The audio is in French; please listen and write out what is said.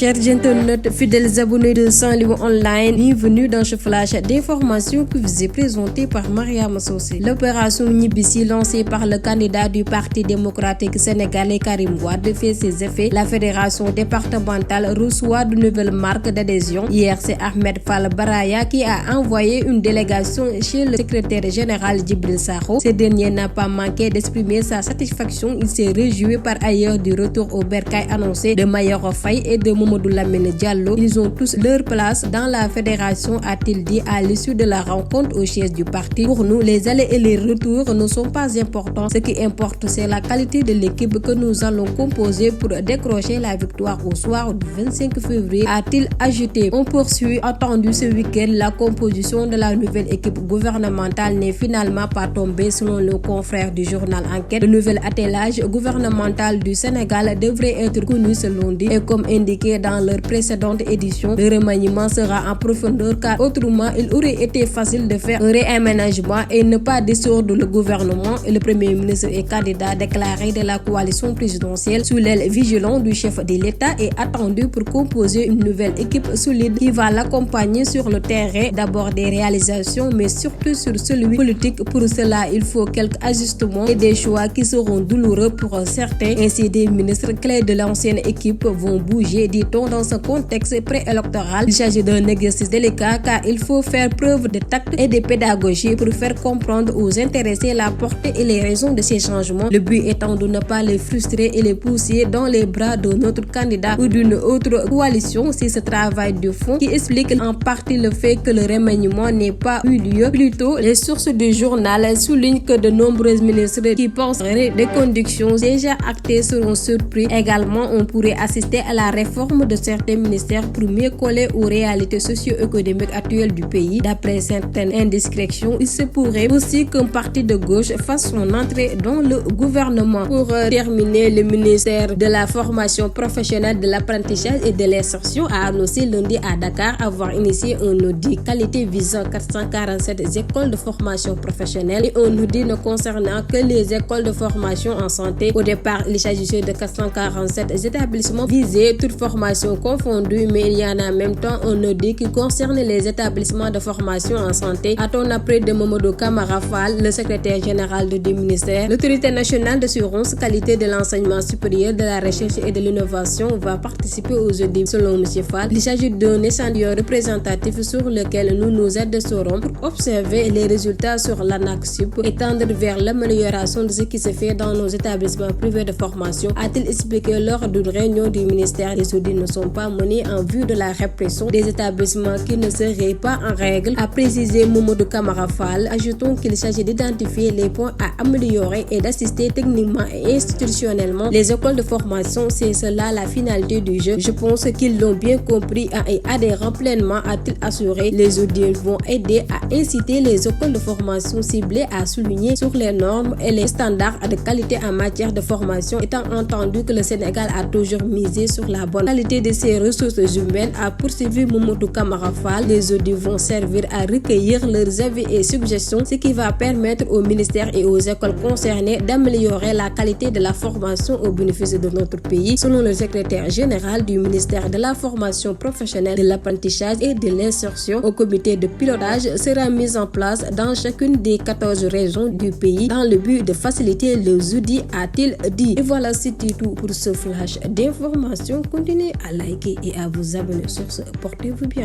Chers internautes, fidèles abonnés de Saint-Louis Online, bienvenue dans ce flash d'informations qui vous est présenté par Mariama Sosé. L'opération Nibissi lancée par le candidat du Parti démocratique sénégalais Karim Wade fait ses effets. La fédération départementale reçoit de nouvelles marques d'adhésion. Hier, c'est Ahmed Fall Baraya qui a envoyé une délégation chez le secrétaire général Djibril Sakho. Ce dernier n'a pas manqué d'exprimer sa satisfaction. Il s'est réjoui par ailleurs du retour au bercail annoncé de Mayoro Faye et de Mamadou Lamine Diallo. Ils ont tous leur place dans la fédération, a-t-il dit à l'issue de la rencontre au siège du parti. Pour nous, les allers et les retours ne sont pas importants. Ce qui importe, c'est la qualité de l'équipe que nous allons composer pour décrocher la victoire au soir du 25 février, a-t-il ajouté. On poursuit. Attendu ce week-end, la composition de la nouvelle équipe gouvernementale n'est finalement pas tombée selon nos confrères du journal Enquête. Le nouvel attelage gouvernemental du Sénégal devrait être connu ce lundi et comme indiqué dans leur précédente édition, le remaniement sera en profondeur car autrement il aurait été facile de faire un réaménagement et ne pas dissoudre le gouvernement. Et le premier ministre et candidat déclaré de la coalition présidentielle sous l'aile vigilante du chef de l'État est attendu pour composer une nouvelle équipe solide qui va l'accompagner sur le terrain, d'abord des réalisations mais surtout sur celui politique. Pour cela, il faut quelques ajustements et des choix qui seront douloureux pour certains. Ainsi, des ministres clés de l'ancienne équipe vont bouger, dit-on, dans ce contexte préélectoral. Il s'agit d'un exercice délicat car il faut faire preuve de tact et de pédagogie pour faire comprendre aux intéressés la portée et les raisons de ces changements. Le but étant de ne pas les frustrer et les pousser dans les bras d'un autre candidat ou d'une autre coalition. C'est ce travail de fond qui explique en partie le fait que le remaniement n'ait pas eu lieu. Plutôt, les sources du journal soulignent que de nombreux ministres qui penseraient des conductions déjà actées seront surpris. Également, on pourrait assister à la réforme de certains ministères pour mieux coller aux réalités socio-économiques actuelles du pays. D'après certaines indiscrétions, il se pourrait aussi qu'un parti de gauche fasse son entrée dans le gouvernement. Pour terminer, le ministère de la formation professionnelle, de l'apprentissage et de l'insertion a annoncé lundi à Dakar avoir initié un audit qualité visant 447 écoles de formation professionnelle et un audit ne concernant que les écoles de formation en santé. Au départ, il s'agissait de 447 établissements visés, toutes formations confondues, mais il y en a en même temps un audit qui concerne les établissements de formation en santé. A-t-on appris de Mamadou Camara Fall, le secrétaire général du ministère? L'autorité nationale d'assurance qualité de l'enseignement supérieur, de la recherche et de l'innovation va participer aux audits. Selon M. Fall, il s'agit d'un échantillon représentatif sur lequel nous nous adresserons pour observer les résultats sur l'ANAQ-Sup et tendre vers l'amélioration de ce qui se fait dans nos établissements privés de formation, a-t-il expliqué lors d'une réunion du ministère. Les audits ne sont pas menés en vue de la répression des établissements qui ne seraient pas en règle, a précisé Mamadou Camara Fall. Ajoutons qu'il s'agit d'identifier les points à améliorer et d'assister techniquement et institutionnellement les écoles de formation. C'est cela la finalité du jeu. Je pense qu'ils l'ont bien compris et adhérent pleinement, a-t-il assuré. Les audits vont aider à inciter les écoles de formation ciblées à souligner sur les normes et les standards de qualité en matière de formation, étant entendu que le Sénégal a toujours misé sur la bonne qualité de ses ressources humaines, a poursuivi Mamadou Camara Fall. Les audits vont servir à recueillir leurs avis et suggestions, ce qui va permettre aux ministères et aux écoles concernées d'améliorer la qualité de la formation au bénéfice de notre pays. Selon le secrétaire général du ministère de la formation professionnelle, de l'apprentissage et de l'insertion, un comité de pilotage sera mis en place dans chacune des 14 régions du pays dans le but de faciliter les audits, a-t-il dit. Et voilà, c'était tout pour ce flash d'information. Continuez à liker et à vous abonner sur ce. Portez-vous bien.